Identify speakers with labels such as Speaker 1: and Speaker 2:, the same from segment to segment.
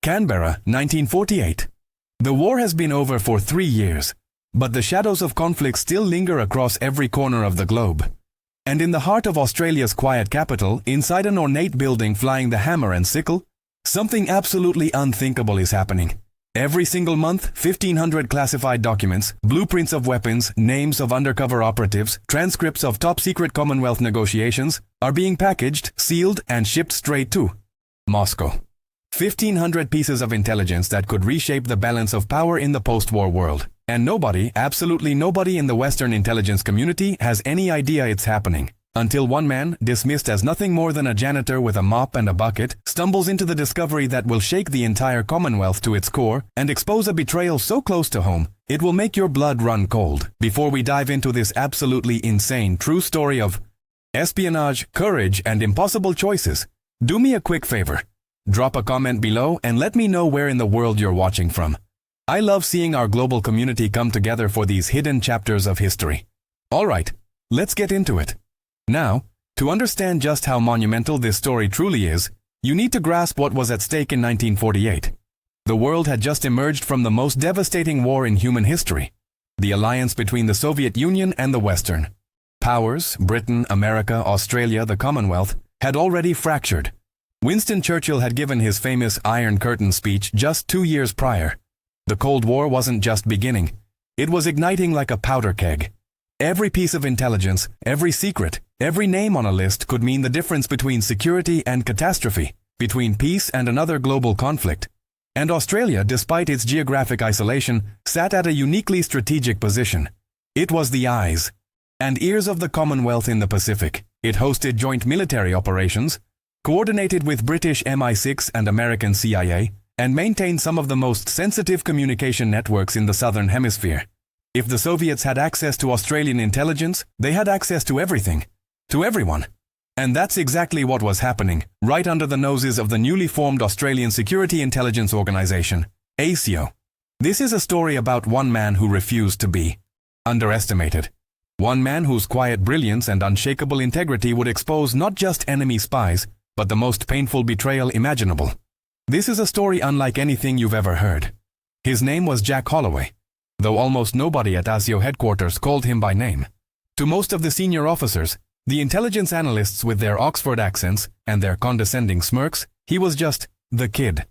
Speaker 1: Canberra, 1948. The war has been over for 3 years, but the shadows of conflict still linger across every corner of the globe. And in the heart of Australia's quiet capital, inside an ornate building flying the hammer and sickle, something absolutely unthinkable is happening. Every single month, 1,500 classified documents, blueprints of weapons, names of undercover operatives, transcripts of top-secret Commonwealth negotiations are being packaged, sealed, and shipped straight to Moscow. 1,500 pieces of intelligence that could reshape the balance of power in the post-war world. And nobody, absolutely nobody in the Western intelligence community has any idea it's happening. Until one man, dismissed as nothing more than a janitor with a mop and a bucket, stumbles into the discovery that will shake the entire Commonwealth to its core and expose a betrayal so close to home, it will make your blood run cold. Before we dive into this absolutely insane true story of espionage, courage, and impossible choices, do me a quick favor. Drop a comment below and let me know where in the world you're watching from. I love seeing our global community come together for these hidden chapters of history. Alright, let's get into it. Now, to understand just how monumental this story truly is, you need to grasp what was at stake in 1948. The world had just emerged from the most devastating war in human history, the alliance between the Soviet Union and the Western powers, Britain, America, Australia, the Commonwealth, had already fractured. Winston Churchill had given his famous Iron Curtain speech just 2 years prior. The Cold War wasn't just beginning, it was igniting like a powder keg. Every piece of intelligence, every secret, every name on a list could mean the difference between security and catastrophe, between peace and another global conflict. And Australia, despite its geographic isolation, sat at a uniquely strategic position. It was the eyes and ears of the Commonwealth in the Pacific. It hosted joint military operations, coordinated with British MI6 and American CIA, and maintained some of the most sensitive communication networks in the Southern Hemisphere. If the Soviets had access to Australian intelligence, they had access to everything, to everyone. And that's exactly what was happening, right under the noses of the newly formed Australian Security Intelligence Organisation, ASIO. This is a story about one man who refused to be underestimated. One man whose quiet brilliance and unshakable integrity would expose not just enemy spies, but the most painful betrayal imaginable. This is a story unlike anything you've ever heard. His name was Jack Holloway, though almost nobody at ASIO headquarters called him by name. To most of the senior officers, the intelligence analysts with their Oxford accents and their condescending smirks, he was just the kid.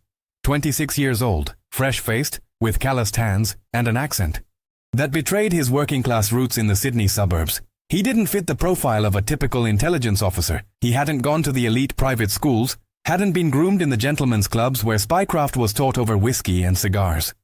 Speaker 1: 26 years old, fresh-faced, with calloused hands, and an accent that betrayed his working-class roots in the Sydney suburbs. He didn't fit the profile of a typical intelligence officer. He hadn't gone to the elite private schools, hadn't been groomed in the gentlemen's clubs where spycraft was taught over whiskey and cigars.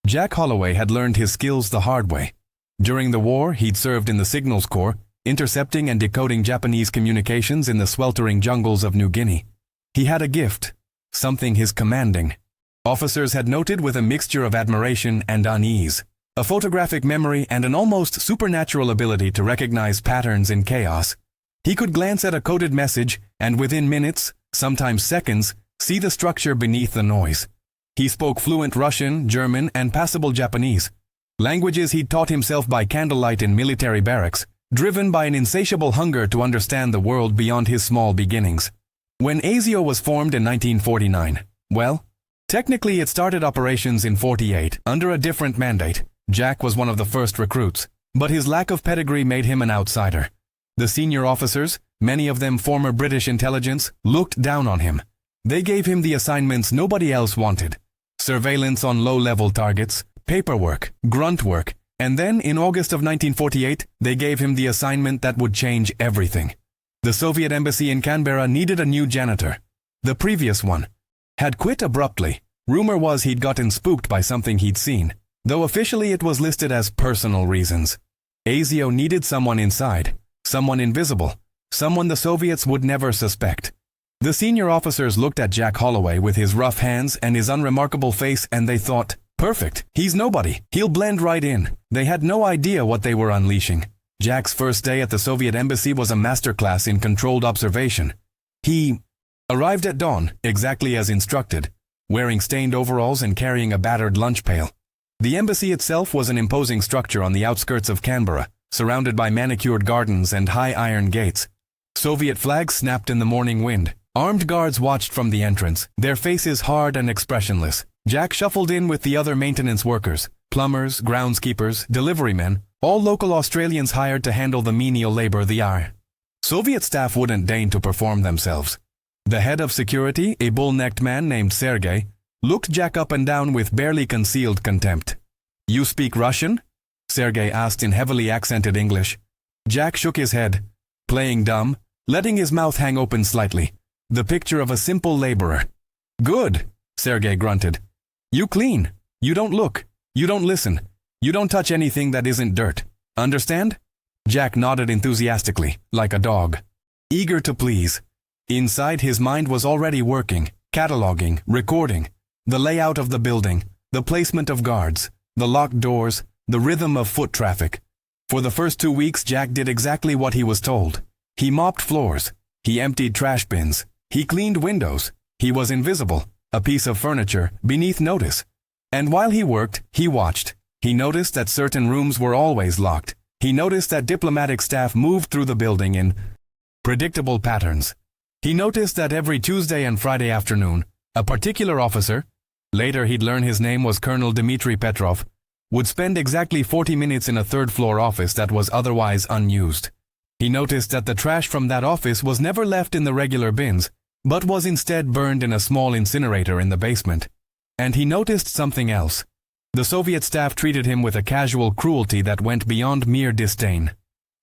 Speaker 1: Jack Holloway had learned his skills the hard way. During the war, he'd served in the Signals Corps, intercepting and decoding Japanese communications in the sweltering jungles of New Guinea. He had a gift, something his commanding officers had noted with a mixture of admiration and unease, a photographic memory and an almost supernatural ability to recognize patterns in chaos. He could glance at a coded message and within minutes, sometimes seconds, see the structure beneath the noise. He spoke fluent Russian, German, and passable Japanese, languages he'd taught himself by candlelight in military barracks, driven by an insatiable hunger to understand the world beyond his small beginnings. When ASIO was formed in 1949, well, technically it started operations in 48 under a different mandate. Jack was one of the first recruits, but his lack of pedigree made him an outsider. The senior officers, many of them former British intelligence, looked down on him. They gave him the assignments nobody else wanted: surveillance on low-level targets, paperwork, grunt work, and then in August of 1948, they gave him the assignment that would change everything. The Soviet embassy in Canberra needed a new janitor. The previous one had quit abruptly. Rumor was he'd gotten spooked by something he'd seen, though officially it was listed as personal reasons. ASIO needed someone inside, someone invisible, someone the Soviets would never suspect. The senior officers looked at Jack Holloway with his rough hands and his unremarkable face and they thought, perfect, he's nobody, he'll blend right in. They had no idea what they were unleashing. Jack's first day at the Soviet embassy was a masterclass in controlled observation. He arrived at dawn, exactly as instructed, wearing stained overalls and carrying a battered lunch pail. The embassy itself was an imposing structure on the outskirts of Canberra, surrounded by manicured gardens and high iron gates. Soviet flags snapped in the morning wind, Armed guards watched from the entrance, their faces hard and expressionless. Jack shuffled in with the other maintenance workers, plumbers, groundskeepers, deliverymen, all local Australians hired to handle the menial labor the hour. Soviet staff wouldn't deign to perform themselves. The head of security, a bull-necked man named Sergei, looked Jack up and down with barely concealed contempt. "You speak Russian?" Sergei asked in heavily accented English. Jack shook his head, playing dumb, letting his mouth hang open slightly, the picture of a simple laborer. "Good," Sergei grunted. "You clean. You don't look. You don't listen. You don't touch anything that isn't dirt. Understand?" Jack nodded enthusiastically, like a dog, eager to please. Inside, his mind was already working, cataloging, recording, the layout of the building, the placement of guards, the locked doors, the rhythm of foot traffic. For the first 2 weeks, Jack did exactly what he was told. He mopped floors. He emptied trash bins. He cleaned windows. He was invisible, a piece of furniture, beneath notice. And while he worked, he watched. He noticed that certain rooms were always locked. He noticed that diplomatic staff moved through the building in predictable patterns. He noticed that every Tuesday and Friday afternoon, a particular officer, later he'd learn his name was Colonel Dmitry Petrov, would spend exactly 40 minutes in a third-floor office that was otherwise unused. He noticed that the trash from that office was never left in the regular bins, but was instead burned in a small incinerator in the basement. And he noticed something else. The Soviet staff treated him with a casual cruelty that went beyond mere disdain.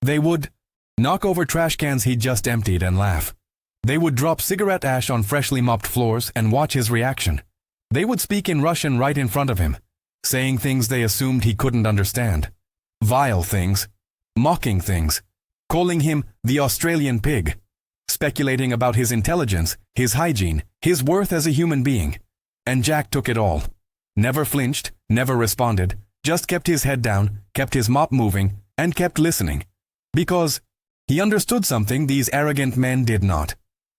Speaker 1: They would knock over trash cans he'd just emptied and laugh. They would drop cigarette ash on freshly mopped floors and watch his reaction. They would speak in Russian right in front of him, saying things they assumed he couldn't understand. Vile things, mocking things, calling him the Australian pig, speculating about his intelligence, his hygiene, his worth as a human being. And Jack took it all. Never flinched, never responded, just kept his head down, kept his mop moving, and kept listening. Because he understood something these arrogant men did not.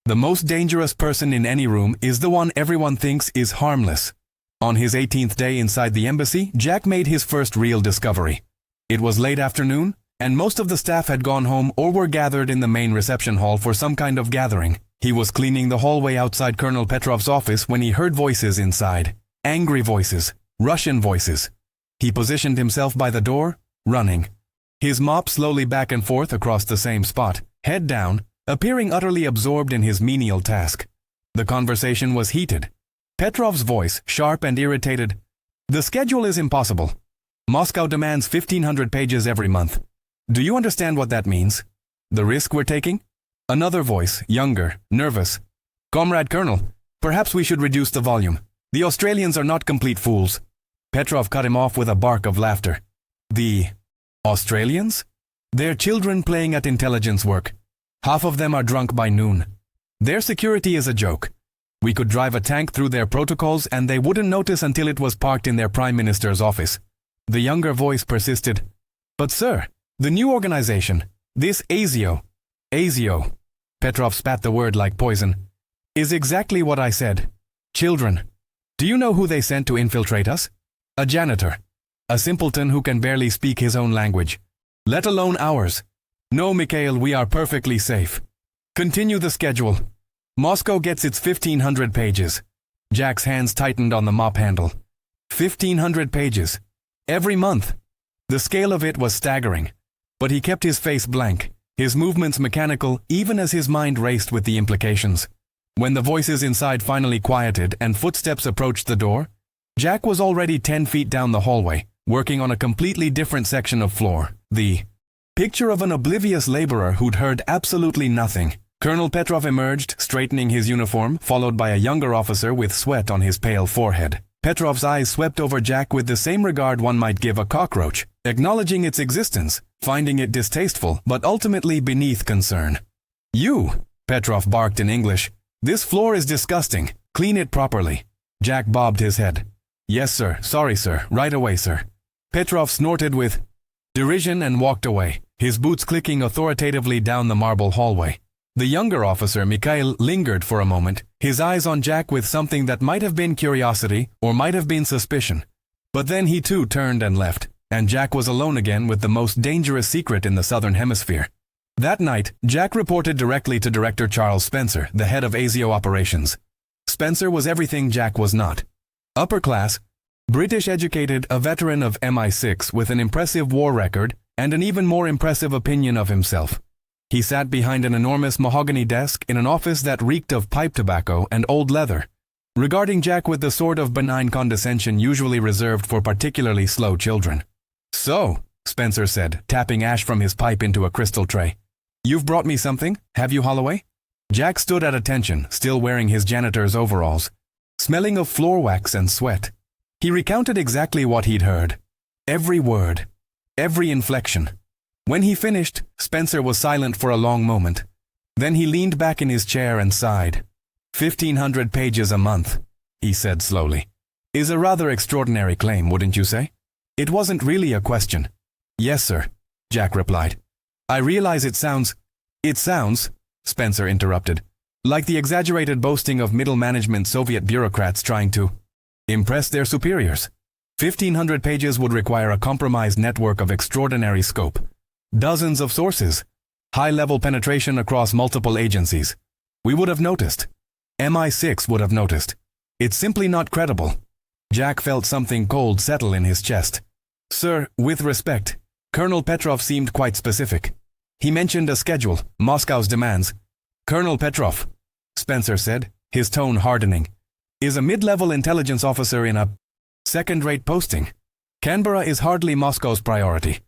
Speaker 1: The most dangerous person in any room is the one everyone thinks is harmless. On his 18th day inside the embassy, Jack made his first real discovery. It was late afternoon, and most of the staff had gone home or were gathered in the main reception hall for some kind of gathering. He was cleaning the hallway outside Colonel Petrov's office when he heard voices inside. Angry voices, Russian voices. He positioned himself by the door, running. His mop slowly back and forth across the same spot, head down, appearing utterly absorbed in his menial task. The conversation was heated. Petrov's voice, sharp and irritated. "The schedule is impossible. Moscow demands 1,500 pages every month. Do you understand what that means? The risk we're taking?" Another voice, younger, nervous. "Comrade Colonel, perhaps we should reduce the volume. The Australians are not complete fools." Petrov cut him off with a bark of laughter. "The Australians? They're children playing at intelligence work. Half of them are drunk by noon. Their security is a joke. We could drive a tank through their protocols and they wouldn't notice until it was parked in their prime minister's office." The younger voice persisted. "But sir, the new organization, this ASIO, ASIO," Petrov spat the word like poison, "is exactly what I said. Children. Do you know who they sent to infiltrate us? A janitor. A simpleton who can barely speak his own language. Let alone ours. No, Mikhail, we are perfectly safe. Continue the schedule. Moscow gets its 1,500 pages." Jack's hands tightened on the mop handle. 1,500 pages. Every month. The scale of it was staggering. But he kept his face blank, his movements mechanical even as his mind raced with the implications. When the voices inside finally quieted and footsteps approached the door, Jack was already 10 feet down the hallway, working on a completely different section of floor. The picture of an oblivious laborer who'd heard absolutely nothing. Colonel Petrov emerged, straightening his uniform, followed by a younger officer with sweat on his pale forehead. Petrov's eyes swept over Jack with the same regard one might give a cockroach, acknowledging its existence, finding it distasteful, but ultimately beneath concern. "You," Petrov barked in English, "this floor is disgusting. Clean it properly." Jack bobbed his head. "Yes, sir. Sorry, sir. Right away, sir." Petrov snorted with derision and walked away, his boots clicking authoritatively down the marble hallway. The younger officer, Mikhail, lingered for a moment, his eyes on Jack with something that might have been curiosity or might have been suspicion. But then he too turned and left, and Jack was alone again with the most dangerous secret in the southern hemisphere. That night, Jack reported directly to Director Charles Spencer, the head of ASIO operations. Spencer was everything Jack was not. Upper class, British-educated, a veteran of MI6 with an impressive war record and an even more impressive opinion of himself. He sat behind an enormous mahogany desk in an office that reeked of pipe tobacco and old leather, regarding Jack with the sort of benign condescension usually reserved for particularly slow children. "So," Spencer said, tapping ash from his pipe into a crystal tray. "You've brought me something, have you, Holloway?" Jack stood at attention, still wearing his janitor's overalls, smelling of floor wax and sweat. He recounted exactly what he'd heard. Every word. Every inflection. When he finished, Spencer was silent for a long moment. Then he leaned back in his chair and sighed. 1,500 pages a month, he said slowly. Is a rather extraordinary claim, wouldn't you say? It wasn't really a question. Yes, sir, Jack replied. I realize it sounds, Spencer interrupted, like the exaggerated boasting of middle management Soviet bureaucrats trying to impress their superiors. 1,500 pages would require a compromised network of extraordinary scope. Dozens of sources. High-level penetration across multiple agencies. We would have noticed. MI6 would have noticed. It's simply not credible. Jack felt something cold settle in his chest. Sir, with respect, Colonel Petrov seemed quite specific. He mentioned a schedule, Moscow's demands. Colonel Petrov, Spencer said, his tone hardening, is a mid-level intelligence officer in a second-rate posting. Canberra is hardly Moscow's priority.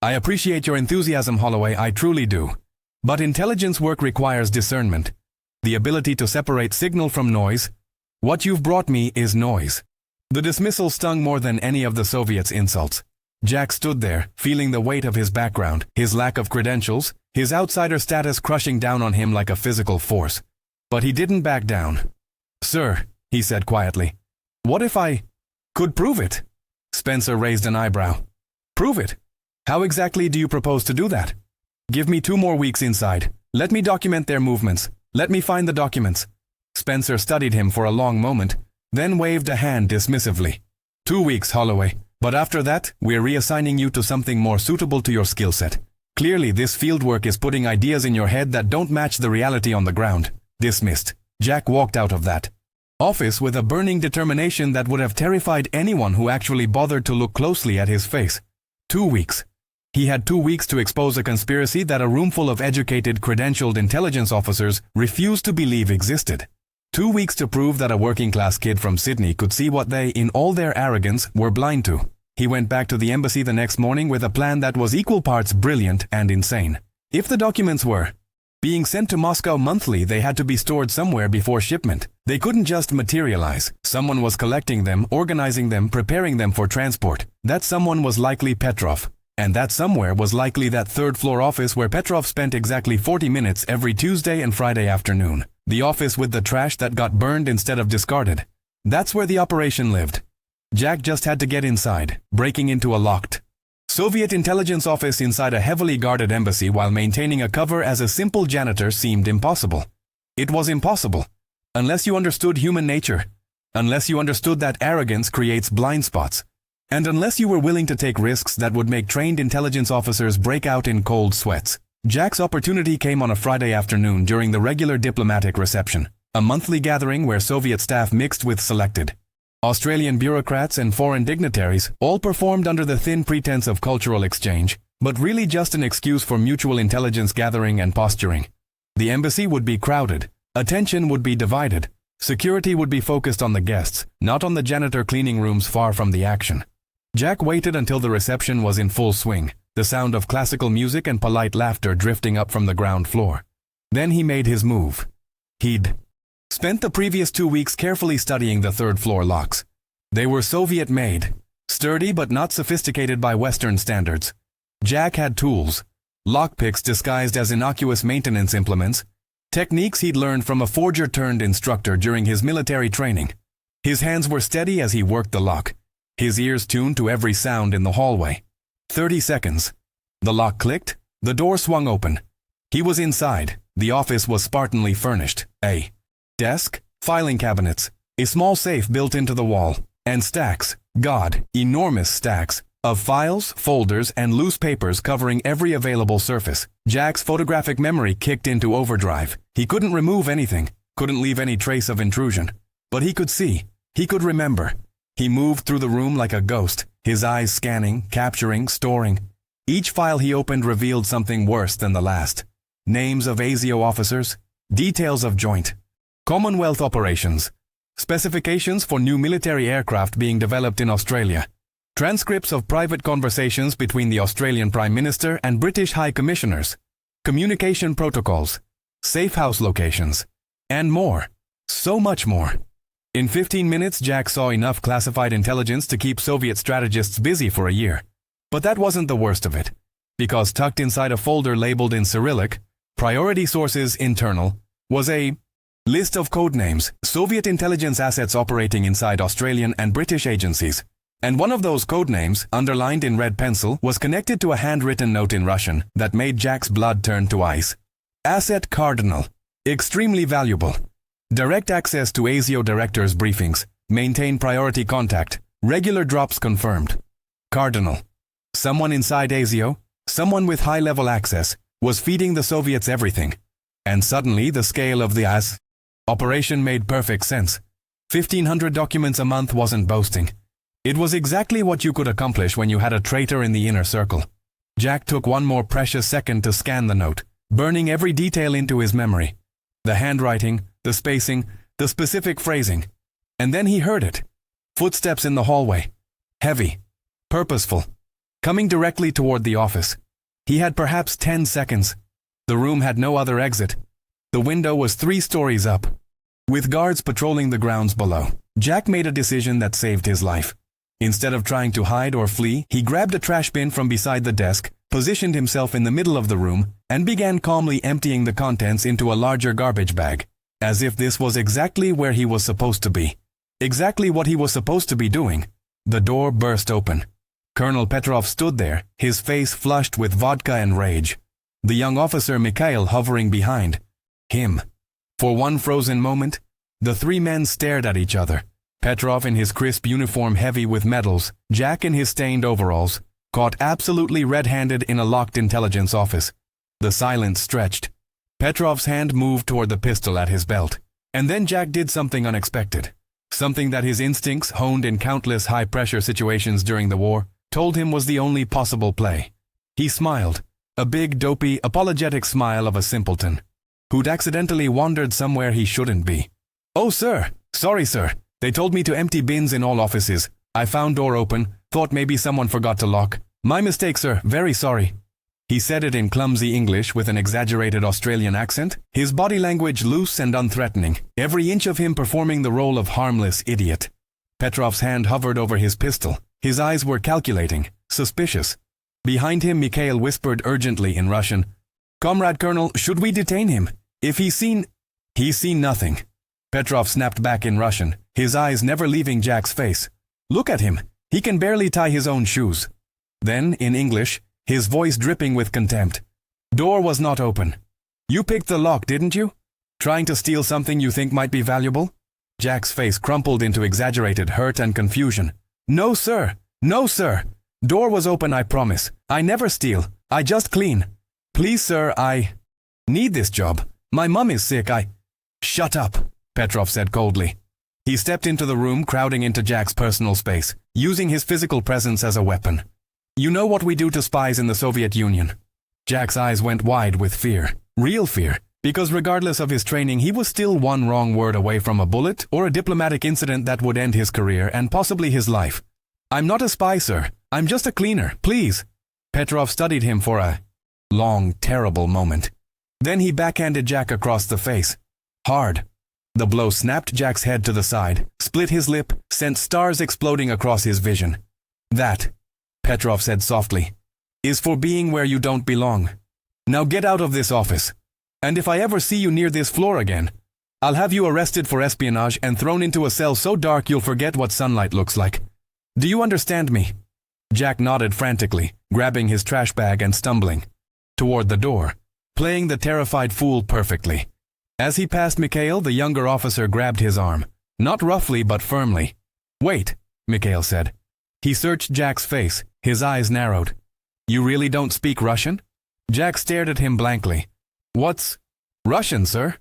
Speaker 1: I appreciate your enthusiasm, Holloway, I truly do. But intelligence work requires discernment. The ability to separate signal from noise. What you've brought me is noise. The dismissal stung more than any of the Soviets' insults. Jack stood there, feeling the weight of his background, his lack of credentials, his outsider status crushing down on him like a physical force. But he didn't back down. Sir, he said quietly, what if I could prove it? Spencer raised an eyebrow. Prove it? How exactly do you propose to do that? Give me 2 more weeks inside. Let me document their movements. Let me find the documents. Spencer studied him for a long moment, then waved a hand dismissively. 2 weeks, Holloway. But after that, we're reassigning you to something more suitable to your skill set. Clearly, this fieldwork is putting ideas in your head that don't match the reality on the ground. Dismissed. Jack walked out of that office with a burning determination that would have terrified anyone who actually bothered to look closely at his face. 2 weeks. He had 2 weeks to expose a conspiracy that a roomful of educated, credentialed intelligence officers refused to believe existed. 2 weeks to prove that a working-class kid from Sydney could see what they, in all their arrogance, were blind to. He went back to the embassy the next morning with a plan that was equal parts brilliant and insane. If the documents were being sent to Moscow monthly, they had to be stored somewhere before shipment. They couldn't just materialize. Someone was collecting them, organizing them, preparing them for transport. That someone was likely Petrov. And that somewhere was likely that third-floor office where Petrov spent exactly 40 minutes every Tuesday and Friday afternoon. The office with the trash that got burned instead of discarded. That's where the operation lived. Jack just had to get inside, breaking into a locked Soviet intelligence office inside a heavily guarded embassy while maintaining a cover as a simple janitor seemed impossible. It was impossible. Unless you understood human nature. Unless you understood that arrogance creates blind spots. And unless you were willing to take risks that would make trained intelligence officers break out in cold sweats. Jack's opportunity came on a Friday afternoon during the regular diplomatic reception, a monthly gathering where Soviet staff mixed with selected Australian bureaucrats and foreign dignitaries, all performed under the thin pretense of cultural exchange, but really just an excuse for mutual intelligence gathering and posturing. The embassy would be crowded, attention would be divided, security would be focused on the guests, not on the janitor cleaning rooms far from the action. Jack waited until the reception was in full swing, the sound of classical music and polite laughter drifting up from the ground floor. Then he made his move. He'd spent the previous 2 weeks carefully studying the third-floor locks. They were Soviet-made, sturdy but not sophisticated by Western standards. Jack had tools, lockpicks disguised as innocuous maintenance implements, techniques he'd learned from a forger-turned-instructor during his military training. His hands were steady as he worked the lock, his ears tuned to every sound in the hallway. 30 seconds. The lock clicked, the door swung open. He was inside. The office was spartanly furnished. A desk, filing cabinets, a small safe built into the wall, and stacks, enormous stacks, of files, folders, and loose papers covering every available surface. Jack's photographic memory kicked into overdrive. He couldn't remove anything, couldn't leave any trace of intrusion. But he could see, he could remember. He moved through the room like a ghost, his eyes scanning, capturing, storing. Each file he opened revealed something worse than the last. Names of ASIO officers, details of joint Commonwealth operations, specifications for new military aircraft being developed in Australia, transcripts of private conversations between the Australian Prime Minister and British High Commissioners, communication protocols, safe house locations, and more. So much more. In 15 minutes, Jack saw enough classified intelligence to keep Soviet strategists busy for a year. But that wasn't the worst of it, because tucked inside a folder labeled in Cyrillic, Priority Sources Internal, was a list of codenames, Soviet intelligence assets operating inside Australian and British agencies. And one of those codenames, underlined in red pencil, was connected to a handwritten note in Russian that made Jack's blood turn to ice. Asset Cardinal. Extremely valuable. Direct access to ASIO directors' briefings. Maintain priority contact. Regular drops confirmed. Cardinal. Someone inside ASIO, someone with high-level access, was feeding the Soviets everything. And suddenly the scale of the ASIO operation made perfect sense. 1,500 documents a month wasn't boasting. It was exactly what you could accomplish when you had a traitor in the inner circle. Jack took one more precious second to scan the note, burning every detail into his memory. The handwriting, the spacing, the specific phrasing. And then he heard it. Footsteps in the hallway. Heavy. Purposeful. Coming directly toward the office. He had perhaps 10 seconds. The room had no other exit. The window was 3 stories up. With guards patrolling the grounds below, Jack made a decision that saved his life. Instead of trying to hide or flee, he grabbed a trash bin from beside the desk, positioned himself in the middle of the room, and began calmly emptying the contents into a larger garbage bag, as if this was exactly where he was supposed to be. Exactly what he was supposed to be doing. The door burst open. Colonel Petrov stood there, his face flushed with vodka and rage. The young officer Mikhail hovering behind him. For one frozen moment, the 3 men stared at each other. Petrov in his crisp uniform heavy with medals, Jack in his stained overalls, caught absolutely red-handed in a locked intelligence office. The silence stretched. Petrov's hand moved toward the pistol at his belt. And then Jack did something unexpected. Something that his instincts, honed in countless high-pressure situations during the war, told him was the only possible play. He smiled, a big, dopey, apologetic smile of a simpleton, who'd accidentally wandered somewhere he shouldn't be. "Oh, sir. Sorry, sir. They told me to empty bins in all offices. I found door open, thought maybe someone forgot to lock. My mistake, sir. Very sorry." He said it in clumsy English with an exaggerated Australian accent, his body language loose and unthreatening, every inch of him performing the role of harmless idiot. Petrov's hand hovered over his pistol. His eyes were calculating, suspicious. Behind him, Mikhail whispered urgently in Russian, "Comrade Colonel, should we detain him? If he's seen..." "He's seen nothing." Petrov snapped back in Russian, his eyes never leaving Jack's face. "Look at him. He can barely tie his own shoes." Then, in English, his voice dripping with contempt. "Door was not open. You picked the lock, didn't you? Trying to steal something you think might be valuable?" Jack's face crumpled into exaggerated hurt and confusion. "No, sir. No, sir. Door was open, I promise. I never steal. I just clean. Please, sir, I need this job. My mum is sick, "Shut up," Petrov said coldly. He stepped into the room, crowding into Jack's personal space, using his physical presence as a weapon. "You know what we do to spies in the Soviet Union?" Jack's eyes went wide with fear. Real fear. Because regardless of his training, he was still one wrong word away from a bullet or a diplomatic incident that would end his career and possibly his life. "I'm not a spy, sir. I'm just a cleaner, please." Petrov studied him for a long, terrible moment. Then he backhanded Jack across the face. Hard. The blow snapped Jack's head to the side, split his lip, sent stars exploding across his vision. "That," Petrov said softly, "is for being where you don't belong. Now get out of this office. And if I ever see you near this floor again, I'll have you arrested for espionage and thrown into a cell so dark you'll forget what sunlight looks like. Do you understand me?" Jack nodded frantically, grabbing his trash bag and stumbling toward the door, playing the terrified fool perfectly. As he passed Mikhail, the younger officer grabbed his arm, not roughly but firmly. "Wait," Mikhail said. He searched Jack's face, His eyes narrowed. You really don't speak Russian? Jack stared at him blankly. What's Russian, sir?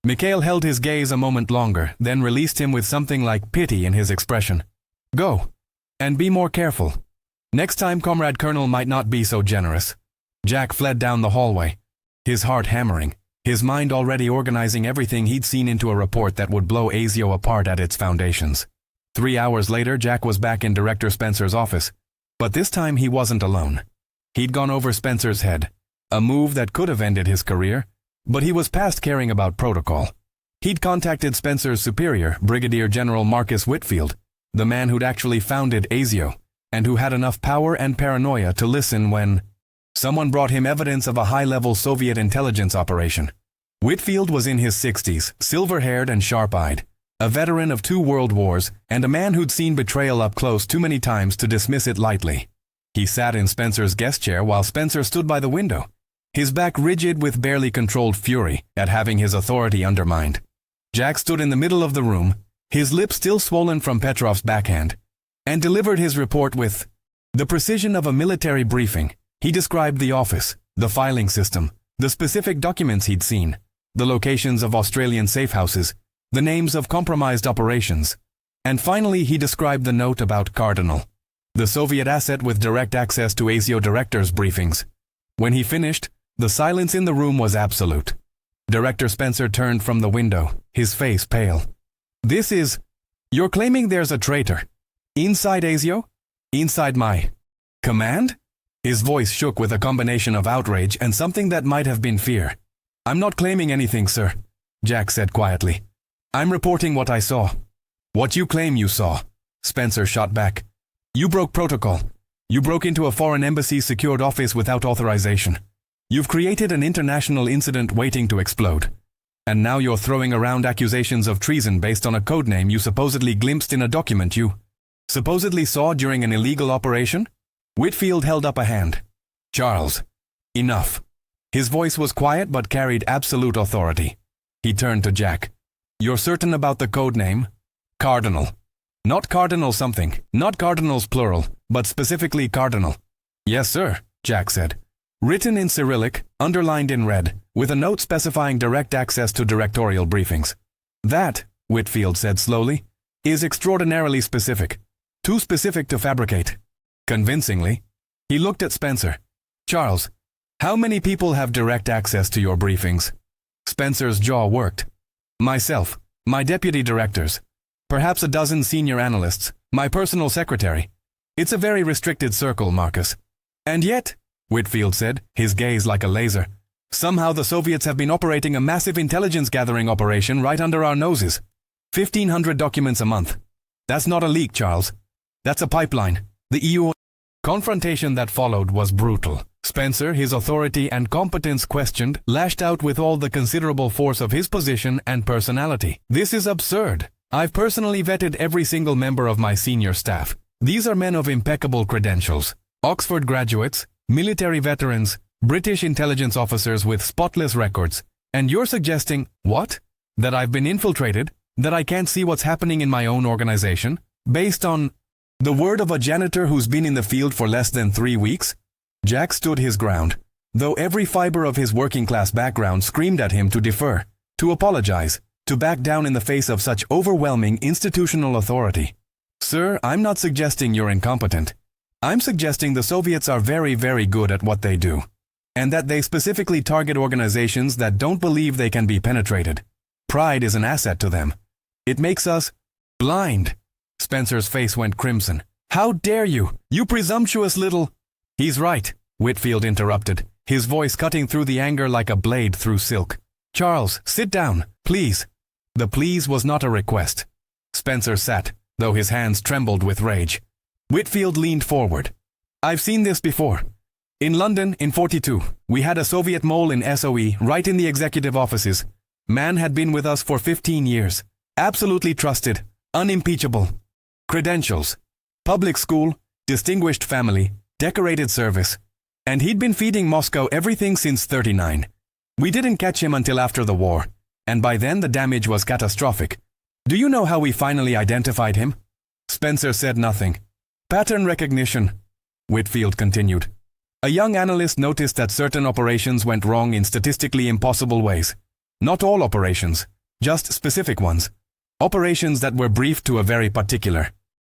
Speaker 1: Mikhail held his gaze a moment longer, then released him with something like pity in his expression. Go. And be more careful. Next time Comrade Colonel might not be so generous. Jack fled down the hallway, his heart hammering, his mind already organizing everything he'd seen into a report that would blow ASIO apart at its foundations. 3 hours later, Jack was back in Director Spencer's office. But this time he wasn't alone. He'd gone over Spencer's head, a move that could have ended his career, but he was past caring about protocol. He'd contacted Spencer's superior, Brigadier General Marcus Whitfield, the man who'd actually founded ASIO, and who had enough power and paranoia to listen when someone brought him evidence of a high-level Soviet intelligence operation. Whitfield was in his 60s, silver-haired and sharp-eyed, a veteran of 2 world wars, and a man who'd seen betrayal up close too many times to dismiss it lightly. He sat in Spencer's guest chair while Spencer stood by the window, his back rigid with barely controlled fury at having his authority undermined. Jack stood in the middle of the room, his lips still swollen from Petrov's backhand, and delivered his report with the precision of a military briefing. He described the office, the filing system, the specific documents he'd seen, the locations of Australian safe houses, the names of compromised operations, and finally he described the note about Cardinal, the Soviet asset with direct access to ASIO directors' briefings. When he finished, the silence in the room was absolute. Director Spencer turned from the window, his face pale. You're claiming there's a traitor. Inside ASIO? Inside my command? His voice shook with a combination of outrage and something that might have been fear. I'm not claiming anything, sir, Jack said quietly. I'm reporting what I saw. What you claim you saw, Spencer shot back. You broke protocol. You broke into a foreign embassy's secured office without authorization. You've created an international incident waiting to explode. And now you're throwing around accusations of treason based on a codename you supposedly glimpsed in a document you supposedly saw during an illegal operation? Whitfield held up a hand. Charles, enough. His voice was quiet but carried absolute authority. He turned to Jack. You're certain about the codename? Cardinal. Not Cardinal something, not Cardinals plural, but specifically Cardinal. Yes, sir, Jack said. Written in Cyrillic, underlined in red, with a note specifying direct access to directorial briefings. That, Whitfield said slowly, is extraordinarily specific. Too specific to fabricate. Convincingly, he looked at Spencer. Charles, how many people have direct access to your briefings? Spencer's jaw worked. Myself, my deputy directors, perhaps a dozen senior analysts, my personal secretary. It's a very restricted circle, Marcus. And yet, Whitfield said, his gaze like a laser, somehow the Soviets have been operating a massive intelligence gathering operation right under our noses. 1,500 documents a month. That's not a leak, Charles. That's a pipeline. The EU confrontation that followed was brutal. Spencer, his authority and competence questioned, lashed out with all the considerable force of his position and personality. This is absurd. I've personally vetted every single member of my senior staff. These are men of impeccable credentials. Oxford graduates, military veterans, British intelligence officers with spotless records. And you're suggesting, what? That I've been infiltrated? That I can't see what's happening in my own organization? Based on the word of a janitor who's been in the field for less than 3 weeks? Jack stood his ground, though every fiber of his working-class background screamed at him to defer, to apologize, to back down in the face of such overwhelming institutional authority. Sir, I'm not suggesting you're incompetent. I'm suggesting the Soviets are very, very good at what they do, and that they specifically target organizations that don't believe they can be penetrated. Pride is an asset to them. It makes us blind. Spencer's face went crimson. How dare you, you presumptuous little... He's right, Whitfield interrupted, his voice cutting through the anger like a blade through silk. Charles, sit down, please. The please was not a request. Spencer sat, though his hands trembled with rage. Whitfield leaned forward. I've seen this before. In London, in 42, we had a Soviet mole in SOE, right in the executive offices. Man had been with us for 15 years. Absolutely trusted, unimpeachable. Credentials. Public school, distinguished family, decorated service. And he'd been feeding Moscow everything since 39. We didn't catch him until after the war, and by then the damage was catastrophic. Do you know how we finally identified him? Spencer said nothing. Pattern recognition. Whitfield continued. A young analyst noticed that certain operations went wrong in statistically impossible ways. Not all operations, just specific ones. Operations that were briefed to a very particular